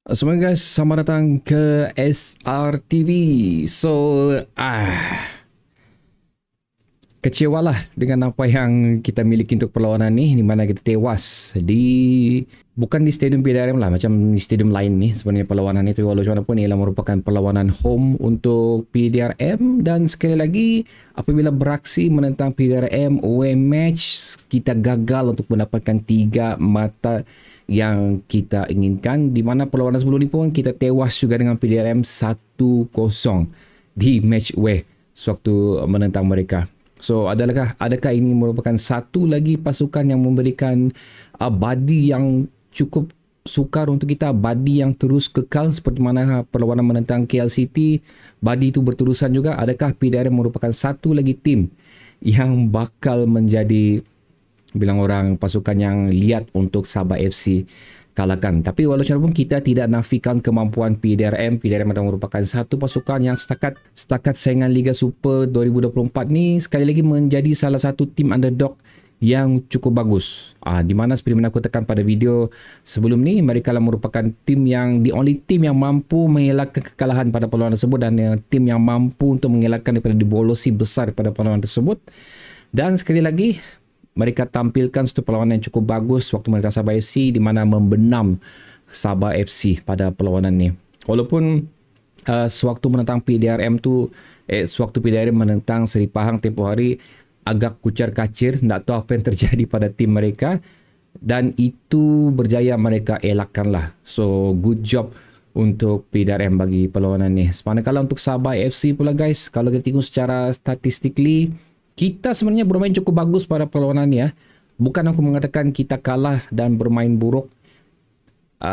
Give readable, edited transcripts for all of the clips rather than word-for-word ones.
Semuanya guys, selamat datang ke SRTV. So, kecewalah dengan apa yang kita miliki untuk perlawanan ni, di mana kita tewas bukan di stadium PDRM lah, macam di stadium lain ni sebenarnya perlawanan itu, walaupun ialah merupakan perlawanan home untuk PDRM. Dan sekali lagi, apabila beraksi menentang PDRM away match, kita gagal untuk mendapatkan 3 mata yang kita inginkan, di mana perlawanan sebelum ni pun kita tewas juga dengan PDRM 1-0 di match away sewaktu menentang mereka. So adakah ini merupakan satu lagi pasukan yang memberikan body yang cukup sukar untuk kita, body yang terus kekal seperti mana perlawanan menentang KL City, body itu berterusan juga? Adakah PDRM merupakan satu lagi tim yang bakal menjadi, bilang orang, pasukan yang liat untuk Sabah FC kalahkan? Tapi walaupun kita tidak nafikan kemampuan PDRM adalah merupakan satu pasukan yang setakat saingan Liga Super 2024 ni sekali lagi menjadi salah satu tim underdog yang cukup bagus. Di mana seperti mana aku tekan pada video sebelum ni, mereka lah merupakan tim yang the only team yang mampu mengelakkan kekalahan pada perlawanan tersebut, dan tim yang mampu untuk mengelakkan daripada dibolosi besar pada perlawanan tersebut. Dan sekali lagi, mereka tampilkan satu perlawanan yang cukup bagus waktu menentang Sabah FC, di mana membenam Sabah FC pada perlawanan ni. Walaupun sewaktu menentang PDRM tu, sewaktu PDRM menentang Seri Pahang tempoh hari, agak kucar kacir, tak tahu apa yang terjadi pada tim mereka, dan itu berjaya mereka elakkanlah. So good job untuk PDRM bagi perlawanan ni. Manakala untuk Sabah FC pula guys, kalau kita tengok secara statistically, kita sebenarnya bermain cukup bagus pada perlawanan ni ya. Bukan aku mengatakan kita kalah dan bermain buruk.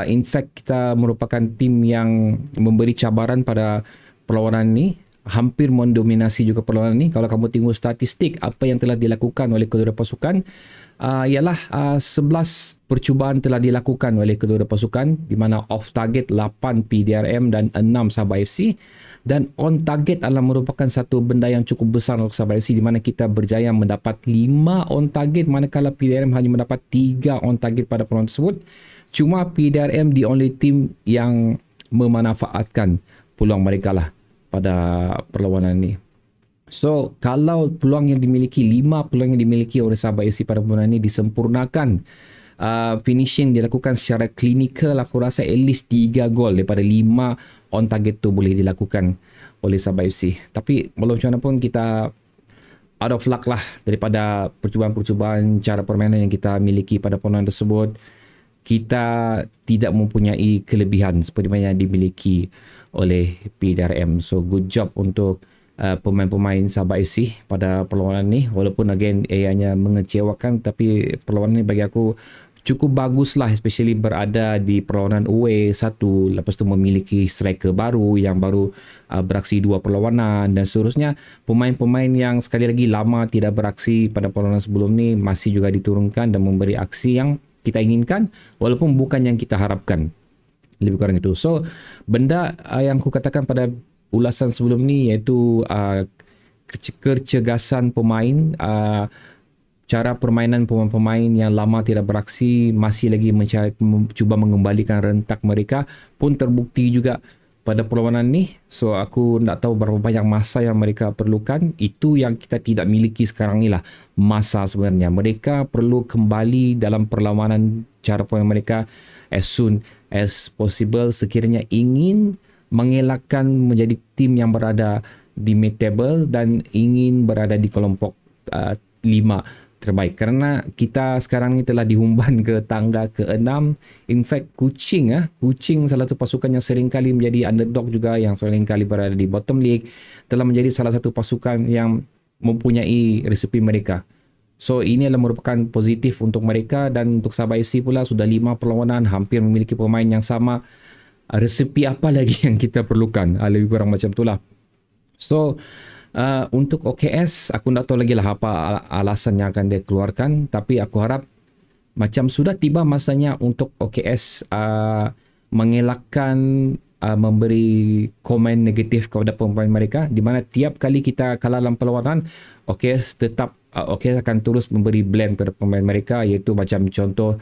In fact, kita merupakan tim yang memberi cabaran pada perlawanan ni. Hampir mendominasi juga perlawanan ni. Kalau kamu tengok statistik apa yang telah dilakukan oleh kedua pasukan, ialah 11 percubaan telah dilakukan oleh kedua pasukan, di mana off target 8 PDRM dan 6 Sabah FC. Dan on target adalah merupakan satu benda yang cukup besar untuk Sabah FC, di mana kita berjaya mendapat 5 on target, manakala PDRM hanya mendapat 3 on target pada perlawanan tersebut. Cuma PDRM the only team yang memanfaatkan peluang mereka lah pada perlawanan ni. So kalau peluang yang dimiliki, 5 peluang yang dimiliki oleh Sabah FC pada perlawanan ni disempurnakan, finishing dilakukan secara klinikal, aku rasa at least 3 gol daripada 5 on target tu boleh dilakukan oleh Sabah FC. Tapi walau macam mana pun, kita out of luck lah daripada percubaan-percubaan cara permainan yang kita miliki pada perlawanan tersebut. Kita tidak mempunyai kelebihan seperti mana yang dimiliki oleh PDRM. So good job untuk pemain-pemain Sabah FC pada perlawanan ni. Walaupun again hanya mengecewakan, tapi perlawanan ni bagi aku cukup bagus lah, especially berada di perlawanan away satu, lepas tu memiliki striker baru yang baru beraksi 2 perlawanan dan seterusnya. Pemain-pemain yang sekali lagi lama tidak beraksi pada perlawanan sebelum ni masih juga diturunkan dan memberi aksi yang kita inginkan, walaupun bukan yang kita harapkan, lebih kurang itu. So benda yang aku katakan pada ulasan sebelum ni, iaitu kecergasan pemain, cara permainan pemain-pemain yang lama tidak beraksi, masih lagi cuba mengembalikan rentak mereka, pun terbukti juga pada perlawanan ni. So aku tak tahu berapa banyak masa yang mereka perlukan. Itu yang kita tidak miliki sekarang ni lah, masa sebenarnya. Mereka perlu kembali dalam perlawanan cara permainan mereka as soon as possible, sekiranya ingin mengelakkan menjadi tim yang berada di mid table dan ingin berada di kelompok 5 terbaik. Kerana kita sekarang ni telah dihumban ke tangga ke-6. In fact, Kuching salah satu pasukan yang seringkali menjadi underdog juga, yang seringkali berada di bottom league, telah menjadi salah satu pasukan yang mempunyai resepi mereka. So ini adalah merupakan positif untuk mereka. Dan untuk Sabah FC pula, sudah 5 perlawanan, hampir memiliki pemain yang sama. Resepi apa lagi yang kita perlukan? Lebih kurang macam itulah. So untuk OKS, aku tak tahu lagi lah apa alasan yang akan dia keluarkan, tapi aku harap macam sudah tiba masanya untuk OKS mengelakkan memberi komen negatif kepada pemain mereka, di mana tiap kali kita kalah dalam perlawanan, OKS tetap OKS akan terus memberi blame kepada pemain mereka, iaitu macam contoh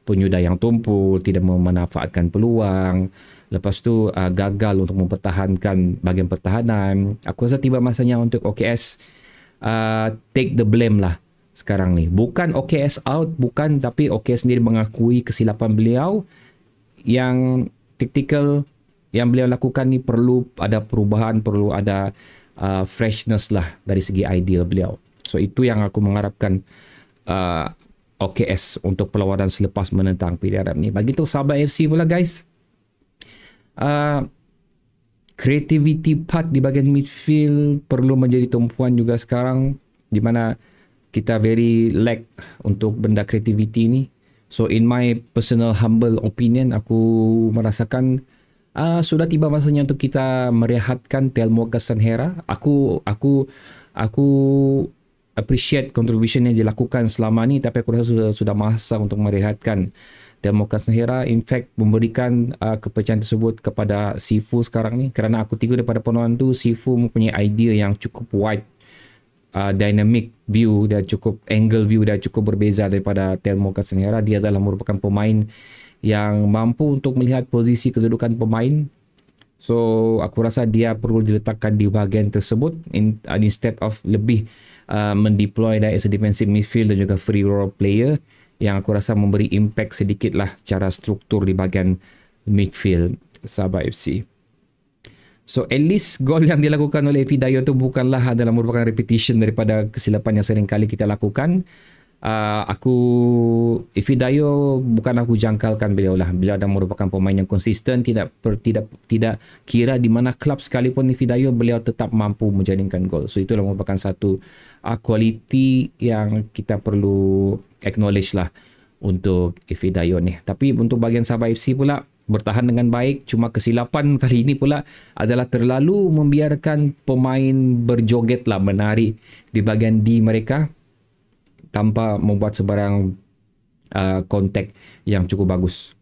penyudah yang tumpul, tidak memanfaatkan peluang. Lepas tu gagal untuk mempertahankan bahagian pertahanan. Aku rasa tiba masanya untuk OKS take the blame lah sekarang ni. Bukan OKS out, bukan, tapi OKS sendiri mengakui kesilapan beliau. Yang tactical yang beliau lakukan ni perlu ada perubahan, perlu ada freshness lah dari segi idea beliau. So itu yang aku mengharapkan OKS untuk perlawanan selepas menentang PDRM ni. Bagi untuk Sabah FC pula guys, creativity part di bahagian midfield perlu menjadi tumpuan juga sekarang, di mana kita very lack untuk benda creativity ni. So in my personal humble opinion, aku merasakan sudah tiba masanya untuk kita merehatkan Telmo Castanheira. Aku appreciate contribution yang dilakukan selama ni, tapi aku rasa sudah masa untuk merehatkan Telmo Castanheira. In fact, memberikan kepercayaan tersebut kepada Sifu sekarang ni, kerana aku tengok daripada penuan tu Sifu mempunyai idea yang cukup wide, dynamic view dan cukup angle view dan cukup berbeza daripada Telmo Castanheira. Dia adalah merupakan pemain yang mampu untuk melihat posisi kedudukan pemain. So aku rasa dia perlu diletakkan di bahagian tersebut instead of lebih mendeploy dia as a defensive midfield dan juga free role player, yang aku rasa memberi impact sedikit lah cara struktur di bahagian midfield Sabah FC. So at least gol yang dilakukan oleh Fidayo tu bukanlah adalah merupakan repetition daripada kesilapan yang sering kali kita lakukan. Fidayo bukan aku jangkalkan beliau lah. Beliau adalah merupakan pemain yang konsisten, tidak kira di mana klub sekalipun Fidayo, beliau tetap mampu menjaringkan gol. So itulah merupakan satu kualiti yang kita perlu acknowledge lah untuk Fidayo ni. Tapi untuk bahagian Sabah FC pula bertahan dengan baik, cuma kesilapan kali ini pula adalah terlalu membiarkan pemain berjoget lah, menari di bahagian D mereka tanpa membuat sebarang kontak yang cukup bagus.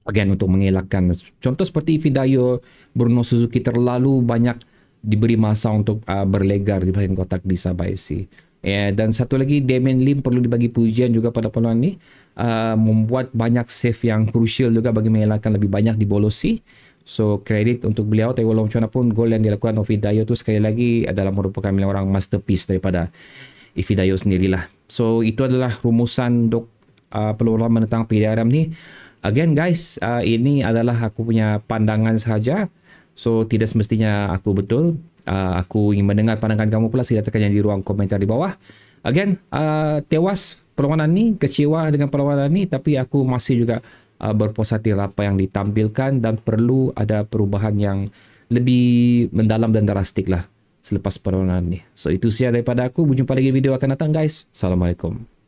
Again, untuk mengelakkan. Contoh seperti Fidayo, Bruno Suzuki terlalu banyak diberi masa untuk berlegar di bahagian kotak di Sabah FC. Dan satu lagi, Damien Lim perlu dibagi pujian juga pada peluang ni. Membuat banyak save yang crucial juga bagi mengelakkan lebih banyak dibolosi. So kredit untuk beliau. Tapi walau macam mana pun, gol yang dilakukan oleh Fidayo tu sekali lagi adalah merupakan orang masterpiece daripada Fidayo sendirilah. So itu adalah rumusan untuk peluang menentang PDRM ni. Again guys, ini adalah aku punya pandangan sahaja. So tidak semestinya aku betul. Aku ingin mendengar pandangan kamu pula. Sila tekan yang di ruang komentar di bawah. Again, tewas perlawanan ni, kecewa dengan perlawanan ni, tapi aku masih juga berpuas hati apa yang ditampilkan dan perlu ada perubahan yang lebih mendalam dan drastik lah selepas perlawanan ni. So itu saja daripada aku. Berjumpa lagi video akan datang guys. Assalamualaikum.